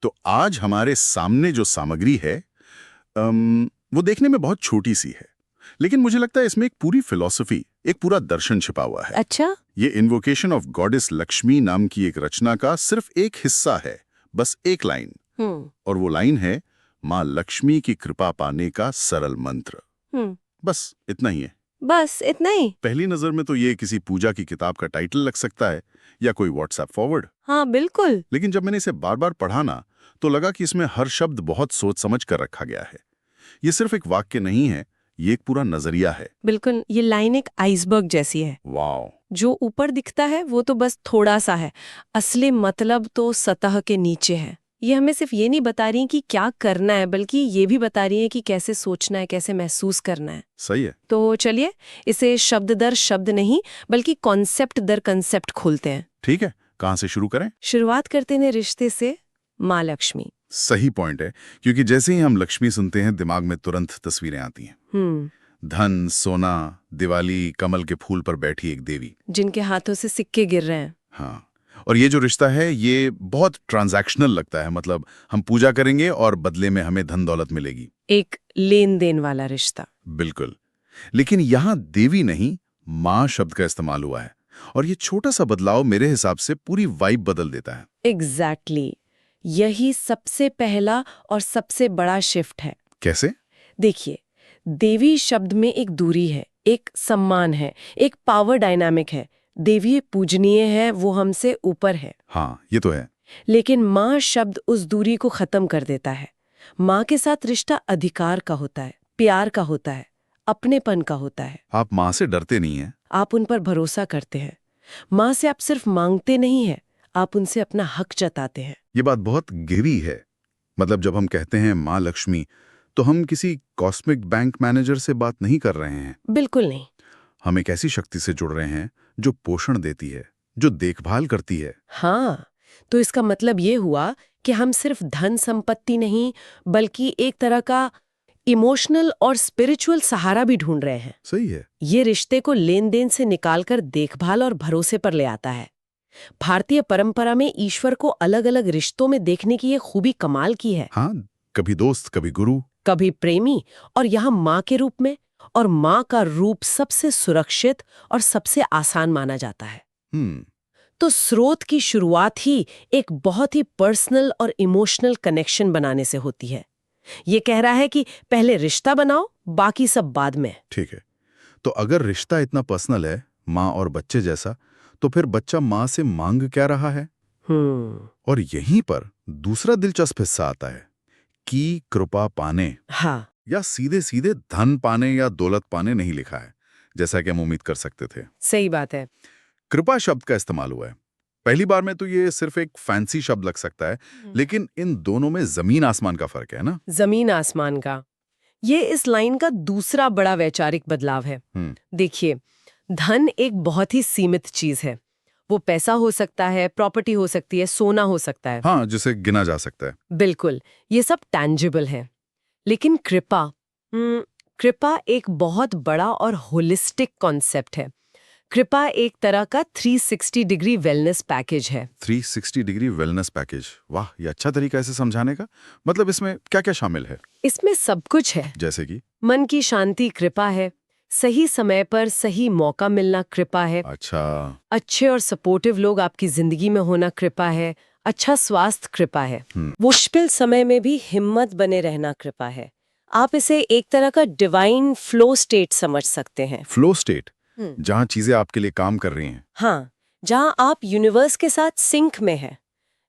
तो आज हमारे सामने जो सामग्री है वो देखने में बहुत छोटी सी है, लेकिन मुझे लगता है इसमें एक पूरी फिलॉसफी, एक पूरा दर्शन छिपा हुआ है। अच्छा। ये इन्वोकेशन ऑफ गॉडेस लक्ष्मी नाम की एक रचना का सिर्फ एक हिस्सा है, बस एक लाइन। और वो लाइन है माँ लक्ष्मी की कृपा पाने का सरल मंत्र। बस इतना ही है। बस इतना ही? पहली नजर में तो ये किसी पूजा की किताब का टाइटल लग सकता है या कोई व्हाट्सएप फॉरवर्ड। हाँ बिल्कुल। लेकिन जब मैंने इसे बार बार पढ़ा ना, तो लगा कि इसमें हर शब्द बहुत सोच समझ कर रखा गया है। ये सिर्फ एक वाक्य नहीं है, ये एक पूरा नजरिया है। बिल्कुल, ये लाइन एक आइसबर्ग जैसी है। वाओ। जो ऊपर दिखता है वो तो बस थोड़ा सा है, असली मतलब तो सतह के नीचे है। ये हमें सिर्फ ये नहीं बता रही कि क्या करना है, बल्कि ये भी बता रही है कि कैसे सोचना है, कैसे महसूस करना है। सही है। तो चलिए इसे शब्द दर शब्द नहीं, बल्कि कॉन्सेप्ट दर कॉन्सेप्ट खोलते हैं। ठीक है, कहाँ से शुरू करें? शुरुआत करते हैं रिश्ते से, माँ लक्ष्मी। सही पॉइंट है, क्योंकि जैसे ही हम लक्ष्मी सुनते हैं दिमाग में तुरंत तस्वीरें आती हैं। धन, सोना, दिवाली, कमल के फूल पर बैठी एक देवी जिनके हाथों से सिक्के गिर रहे हैं। हाँ, और ये जो रिश्ता है ये बहुत ट्रांजैक्शनल लगता है, मतलब हम पूजा करेंगे और बदले में हमें धन दौलत मिलेगी। एक लेन देन वाला रिश्ता। बिल्कुल। लेकिन यहाँ देवी नहीं, माँ शब्द का इस्तेमाल हुआ है, और ये छोटा सा बदलाव मेरे हिसाब से पूरी वाइब बदल देता है। एग्जैक्टली। यही सबसे पहला और सबसे बड़ा शिफ्ट है। कैसे? देखिए, देवी शब्द में एक दूरी है, एक सम्मान है, एक पावर डायनामिक है। देवी पूजनीय है, वो हमसे ऊपर है। हाँ, ये तो है। लेकिन माँ शब्द उस दूरी को खत्म कर देता है। माँ के साथ रिश्ता अधिकार का होता है, प्यार का होता है, अपनेपन का होता है। आप माँ से डरते नहीं हैं? आप उन पर भरोसा करते हैं। माँ से आप सिर्फ मांगते नहीं हैं, आप उनसे अपना हक जताते हैं। ये बात बहुत गहरी है। मतलब जब हम कहते हैं माँ लक्ष्मी, तो हम किसी कॉस्मिक बैंक मैनेजर से बात नहीं कर रहे हैं। बिल्कुल नहीं। हम एक ऐसी शक्ति से जुड़ रहे हैं जो पोषण देती है, जो देखभाल करती है। हाँ, तो इसका मतलब ये हुआ कि हम सिर्फ धन संपत्ति नहीं, बल्कि एक तरह का इमोशनल और स्पिरिचुअल सहारा भी ढूंढ रहे हैं। सही है। ये रिश्ते को लेन देन से निकालकर देखभाल और भरोसे पर ले आता है। भारतीय परंपरा में ईश्वर को अलग अलग रिश्तों में देखने की ये खूबी कमाल की है। हाँ, कभी दोस्त, कभी गुरु, कभी प्रेमी, और यहाँ माँ के रूप में। और माँ का रूप सबसे सुरक्षित और सबसे आसान माना जाता है। तो स्रोत की शुरुआत ही एक बहुत ही पर्सनल और इमोशनल कनेक्शन बनाने से होती है। ये कह रहा है कि पहले रिश्ता बनाओ, बाकी सब बाद में। ठीक है। तो अगर रिश्ता इतना पर्सनल है, माँ और बच्चे जैसा, तो फिर बच्चा माँ से मांग क्या रहा है? और यहीं पर दूसरा दिलचस्प हिस्सा आता है कि कृपा पाने। हाँ। या सीधे सीधे धन पाने या दौलत पाने नहीं लिखा है, जैसा कि हम उम्मीद कर सकते थे। सही बात है। कृपा शब्द का इस्तेमाल हुआ है। पहली बार में तो ये सिर्फ एक फैंसी शब्द लग सकता है, लेकिन इन दोनों में जमीन आसमान का फर्क है ना। जमीन आसमान का। ये इस लाइन का दूसरा बड़ा वैचारिक बदलाव है। देखिए, धन एक बहुत ही सीमित चीज है। वो पैसा हो सकता है, प्रॉपर्टी हो सकती है, सोना हो सकता है। हाँ, जिसे गिना जा सकता है। बिल्कुल, ये सब टैंजिबल है। लेकिन कृपा एक बहुत बड़ा और होलिस्टिक कॉन्सेप्ट है। कृपा एक तरह का 360 डिग्री वेलनेस पैकेज है। 360 डिग्री वेलनेस पैकेज, वाह, ये अच्छा तरीका है इसे समझाने का। मतलब इसमें क्या क्या शामिल है? इसमें सब कुछ है। जैसे कि मन की शांति कृपा है, सही समय पर सही मौका मिलना कृपा है। अच्छा। अच्छे और सपोर्टिव लोग आपकी जिंदगी में होना कृपा है। अच्छा स्वास्थ्य कृपा है। मुश्किल समय में भी हिम्मत बने रहना कृपा है। आप इसे एक तरह का डिवाइन फ्लो स्टेट समझ सकते हैं। फ्लो स्टेट, जहाँ चीजें आपके लिए काम कर रही हैं। हाँ, जहाँ आप यूनिवर्स के साथ सिंक में हैं।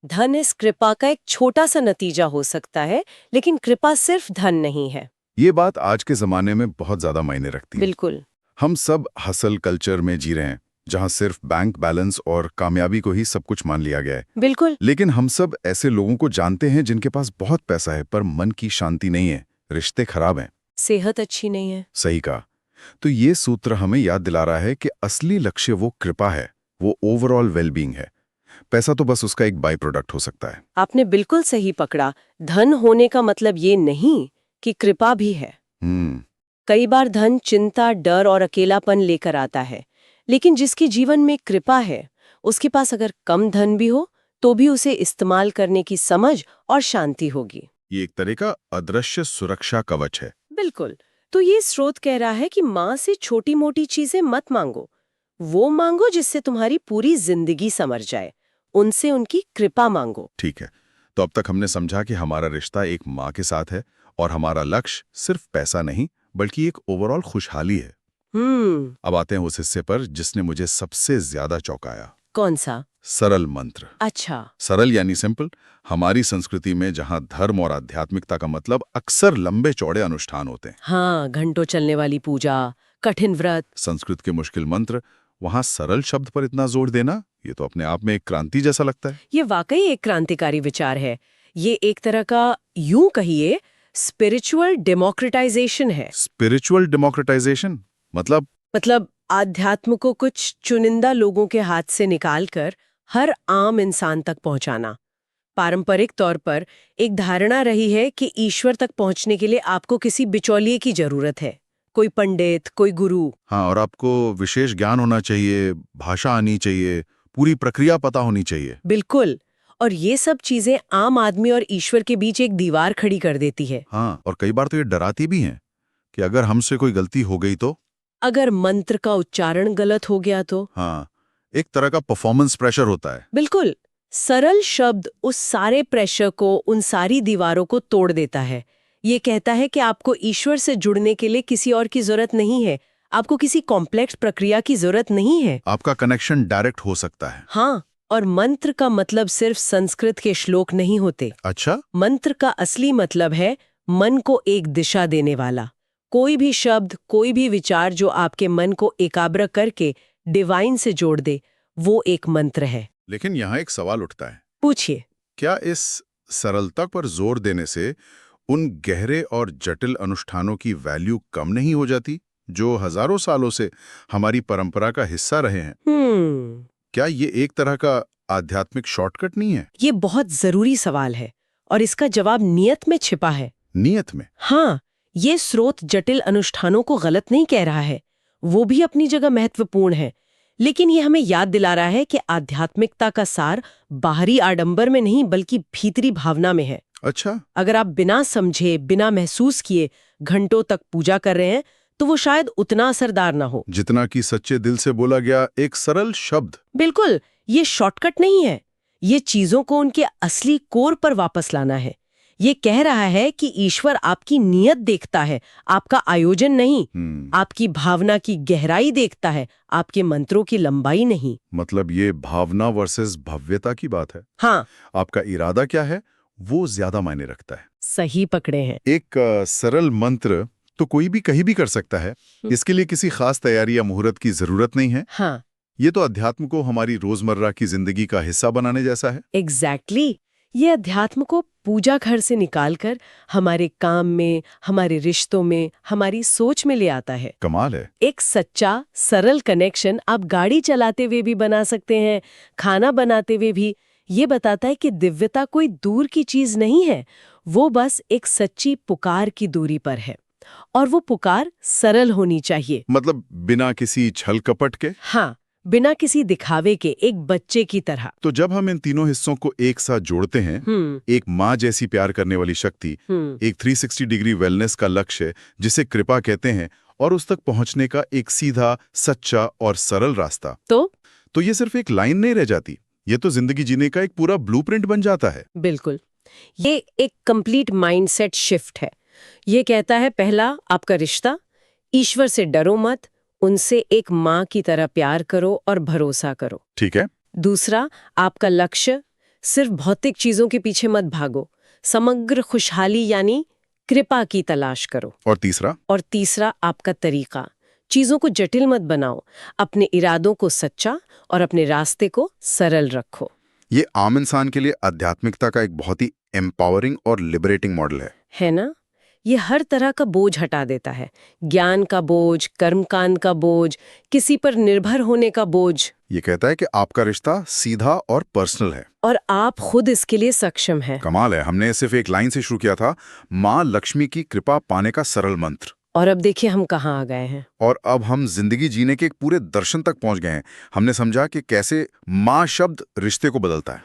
धन इस कृपा का एक छोटा सा नतीजा हो सकता है, लेकिन कृपा सिर्फ धन नहीं है। ये बात आज के जमाने में बहुत ज्यादा मायने रखती है। बिल्कुल। हम सब हसल कल्चर में जी रहे हैं, जहाँ सिर्फ बैंक बैलेंस और कामयाबी को ही सब कुछ मान लिया गया है। बिल्कुल। लेकिन हम सब ऐसे लोगों को जानते हैं जिनके पास बहुत पैसा है, पर मन की शांति नहीं है, रिश्ते खराब हैं, सेहत अच्छी नहीं है। सही कहा। तो ये सूत्र हमें याद दिला रहा है कि असली लक्ष्य वो कृपा है, वो ओवरऑल वेलबींग है। पैसा तो बस उसका एक बाई प्रोडक्ट हो सकता है। आपने बिल्कुल सही पकड़ा। धन होने का मतलब ये नहीं कि कृपा भी है। कई बार धन चिंता, डर और अकेलापन लेकर आता है, लेकिन जिसके जीवन में कृपा है, उसके पास अगर कम धन भी हो तो भी उसे इस्तेमाल करने की समझ और शांति होगी। ये एक तरह का अदृश्य सुरक्षा कवच है। बिल्कुल। तो ये स्रोत कह रहा है कि माँ से छोटी मोटी चीजें मत मांगो, वो मांगो जिससे तुम्हारी पूरी जिंदगी संवर जाए। उनसे उनकी कृपा मांगो। ठीक है, तो अब तक हमने समझा कि हमारा रिश्ता एक माँ के साथ है और हमारा लक्ष्य सिर्फ पैसा नहीं बल्कि एक ओवरऑल खुशहाली है। अब आते हैं उस हिस्से पर जिसने मुझे सबसे ज्यादा चौंकाया। कौन सा? सरल मंत्र। अच्छा। सरल यानी सिंपल। हमारी संस्कृति में जहां धर्म और आध्यात्मिकता का मतलब अक्सर लंबे चौड़े अनुष्ठान होते हैं। हाँ, घंटों चलने वाली पूजा, कठिन व्रत। संस्कृत के मुश्किल मंत्र, वहां सरल शब्द पर इतना जोर देना, ये तो अपने आप में एक क्रांति जैसा लगता है। ये वाकई एक क्रांतिकारी विचार है। ये एक तरह का, यूं कहिए, स्पिरिचुअल डेमोक्रेटाइजेशन है। स्पिरिचुअल डेमोक्रेटाइजेशन मतलब आध्यात्म को कुछ चुनिंदा लोगों के हाथ से निकालकर हर आम इंसान तक पहुंचाना। पारंपरिक तौर पर एक धारणा रही है कि ईश्वर तक पहुंचने के लिए आपको किसी बिचौलिए की जरूरत है, कोई पंडित, कोई गुरु। हाँ, और आपको विशेष ज्ञान होना चाहिए, भाषा आनी चाहिए, पूरी प्रक्रिया पता होनी चाहिए। बिल्कुल। और ये सब चीजें आम आदमी और ईश्वर के बीच एक दीवार खड़ी कर देती है। हाँ, और कई बार तो ये डराती भी हैं कि अगर हमसे कोई गलती हो गई तो, अगर मंत्र का उच्चारण गलत हो गया तो। हाँ, एक तरह का परफॉर्मेंस प्रेशर होता है। बिल्कुल। सरल शब्द उस सारे प्रेशर को, उन सारी दीवारों को तोड़ देता है। ये कहता है कि आपको ईश्वर से जुड़ने के लिए किसी और की जरूरत नहीं है, आपको किसी कॉम्प्लेक्स प्रक्रिया की जरूरत नहीं है। आपका कनेक्शन डायरेक्ट हो सकता है। हाँ, और मंत्र का मतलब सिर्फ संस्कृत के श्लोक नहीं होते। अच्छा? मंत्र का असली मतलब है मन को एक दिशा देने वाला। कोई भी शब्द, कोई भी विचार जो आपके मन को एकाग्र करके डिवाइन से जोड़ दे, वो एक मंत्र है। लेकिन यहाँ एक सवाल उठता है। पूछिए। क्या इस सरलता पर जोर देने से उन गहरे और जटिल अनुष्ठानों की वैल्यू कम नहीं हो जाती जो हजारों सालों से हमारी परंपरा का हिस्सा रहे हैं? क्या ये एक तरह का आध्यात्मिक शॉर्टकट नहीं है? ये बहुत जरूरी सवाल है और इसका जवाब नियत में छिपा है। नियत में? हाँ, ये स्रोत जटिल अनुष्ठानों को गलत नहीं कह रहा है, वो भी अपनी जगह महत्वपूर्ण है, लेकिन ये हमें याद दिला रहा है कि आध्यात्मिकता का सार बाहरी आडंबर में नहीं बल्कि भीतरी भावना में है। अच्छा। अगर आप बिना समझे, बिना महसूस किए घंटों तक पूजा कर रहे हैं तो वो शायद उतना असरदार ना हो जितना कि सच्चे दिल से बोला गया एक सरल शब्द। बिल्कुल। ये शॉर्टकट नहीं है, ये चीजों को उनके असली कोर पर वापस लाना है। ये कह रहा है कि ईश्वर आपकी नीयत देखता है, आपका आयोजन नहीं। आपकी भावना की गहराई देखता है, आपके मंत्रों की लंबाई नहीं। मतलब ये भावना वर्सेस भव्यता की बात है। हाँ, आपका इरादा क्या है वो ज्यादा मायने रखता है। सही पकड़े हैं। एक सरल मंत्र तो कोई भी कहीं भी कर सकता है, इसके लिए किसी खास तैयारी या मुहूर्त की जरूरत नहीं है। हाँ, ये तो अध्यात्म को हमारी रोजमर्रा की जिंदगी का हिस्सा बनाने जैसा है। एग्जैक्टली। ये अध्यात्म को पूजा घर से निकालकर हमारे काम में, हमारे रिश्तों में, हमारी सोच में ले आता है। कमाल है। एक सच्चा सरल कनेक्शन आप गाड़ी चलाते हुए भी बना सकते हैं, खाना बनाते हुए भी। ये बताता है कि दिव्यता कोई दूर की चीज नहीं है, वो बस एक सच्ची पुकार की दूरी पर है, और वो पुकार सरल होनी चाहिए। मतलब बिना किसी छल कपट के। हाँ, बिना किसी दिखावे के, एक बच्चे की तरह। तो जब हम इन तीनों हिस्सों को एक साथ जोड़ते हैं, एक माँ जैसी प्यार करने वाली शक्ति, एक 360 डिग्री वेलनेस का लक्ष्य जिसे कृपा कहते हैं, और उस तक पहुंचने का एक सीधा, सच्चा और सरल रास्ता, तो ये सिर्फ एक लाइन नहीं रह जाती, ये तो जिंदगी जीने का एक पूरा ब्लूप्रिंट बन जाता है। बिल्कुल। ये एक कंप्लीट माइंडसेट शिफ्ट है। ये कहता है, पहला, आपका रिश्ता, ईश्वर से डरो मत, उनसे एक माँ की तरह प्यार करो और भरोसा करो। ठीक है। दूसरा, आपका लक्ष्य, सिर्फ भौतिक चीजों के पीछे मत भागो, समग्र खुशहाली यानी कृपा की तलाश करो। और तीसरा, आपका तरीका, चीजों को जटिल मत बनाओ, अपने इरादों को सच्चा और अपने रास्ते को सरल रखो। ये आम इंसान के लिए आध्यात्मिकता का एक बहुत ही एम्पावरिंग और लिबरेटिंग मॉडल है ना? ये हर तरह का बोझ हटा देता है, ज्ञान का बोझ, कर्मकांड का बोझ, किसी पर निर्भर होने का बोझ। ये कहता है कि आपका रिश्ता सीधा और पर्सनल है, और आप खुद इसके लिए सक्षम हैं। कमाल है। हमने सिर्फ एक लाइन से शुरू किया था, माँ लक्ष्मी की कृपा पाने का सरल मंत्र, और अब देखिए हम कहाँ आ गए हैं। और अब हम जिंदगी जीने के एक पूरे दर्शन तक पहुंच गए हैं। हमने समझा कि कैसे माँ शब्द रिश्ते को बदलता है,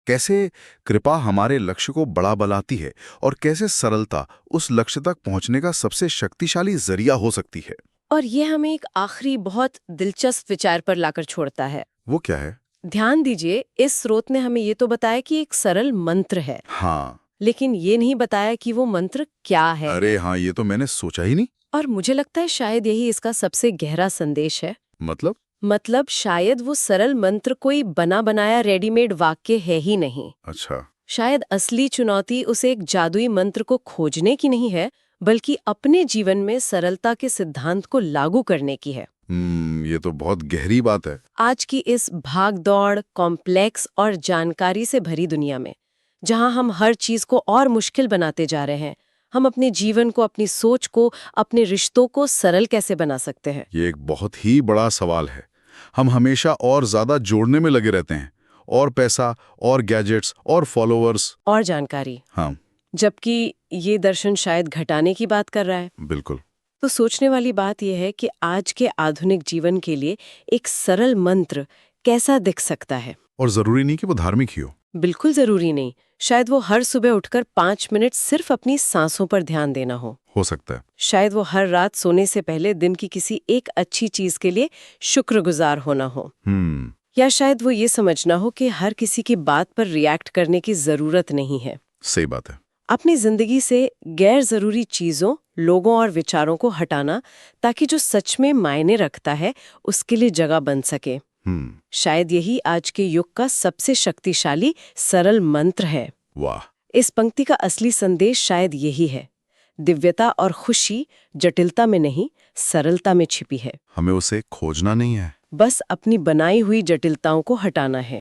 कैसे कृपा हमारे लक्ष्य को बड़ा बनाती है, और कैसे सरलता उस लक्ष्य तक पहुंचने का सबसे शक्तिशाली जरिया हो सकती है। और ये हमें एक आखिरी बहुत दिलचस्प विचार पर लाकर छोड़ता है। वो क्या है? ध्यान दीजिए, इस स्रोत ने हमें ये तो बताया कि एक सरल मंत्र है, हाँ, लेकिन ये नहीं बताया कि वो मंत्र क्या है। अरे हाँ, ये तो मैंने सोचा ही नहीं। और मुझे लगता है शायद यही इसका सबसे गहरा संदेश है। मतलब शायद वो सरल मंत्र कोई बना बनाया रेडीमेड वाक्य है ही नहीं। अच्छा। शायद असली चुनौती उस एक जादुई मंत्र को खोजने की नहीं है, बल्कि अपने जीवन में सरलता के सिद्धांत को लागू करने की है। ये तो बहुत गहरी बात है। आज की इस भाग-दौड़, कॉम्प्लेक्स और जानकारी से भरी दुनिया में, जहां हम हर चीज को और मुश्किल बनाते जा रहे हैं, हम अपने जीवन को, अपनी सोच को, अपने रिश्तों को सरल कैसे बना सकते हैं? ये एक बहुत ही बड़ा सवाल है। हम हमेशा और ज्यादा जोड़ने में लगे रहते हैं, और पैसा, और गैजेट्स, और फॉलोअर्स, और जानकारी। हाँ, जबकि ये दर्शन शायद घटाने की बात कर रहा है। बिल्कुल। तो सोचने वाली बात यह है कि आज के आधुनिक जीवन के लिए एक सरल मंत्र कैसा दिख सकता है। और जरूरी नहीं कि वो धार्मिक ही हो। बिल्कुल जरूरी नहीं। शायद वो हर सुबह उठकर 5 मिनट सिर्फ अपनी सांसों पर ध्यान देना हो सकता है। शायद वो हर रात सोने से पहले दिन की किसी एक अच्छी चीज के लिए शुक्रगुजार होना हो। या शायद वो ये समझना हो कि हर किसी की बात पर रिएक्ट करने की जरूरत नहीं है। सही बात है। अपनी जिंदगी से गैर जरूरी चीजों, लोगों और विचारों को हटाना, ताकि जो सच में मायने रखता है उसके लिए जगह बन सके। शायद यही आज के युग का सबसे शक्तिशाली सरल मंत्र है। वाह। इस पंक्ति का असली संदेश शायद यही है। दिव्यता और खुशी जटिलता में नहीं, सरलता में छिपी है। हमें उसे खोजना नहीं है, बस अपनी बनाई हुई जटिलताओं को हटाना है।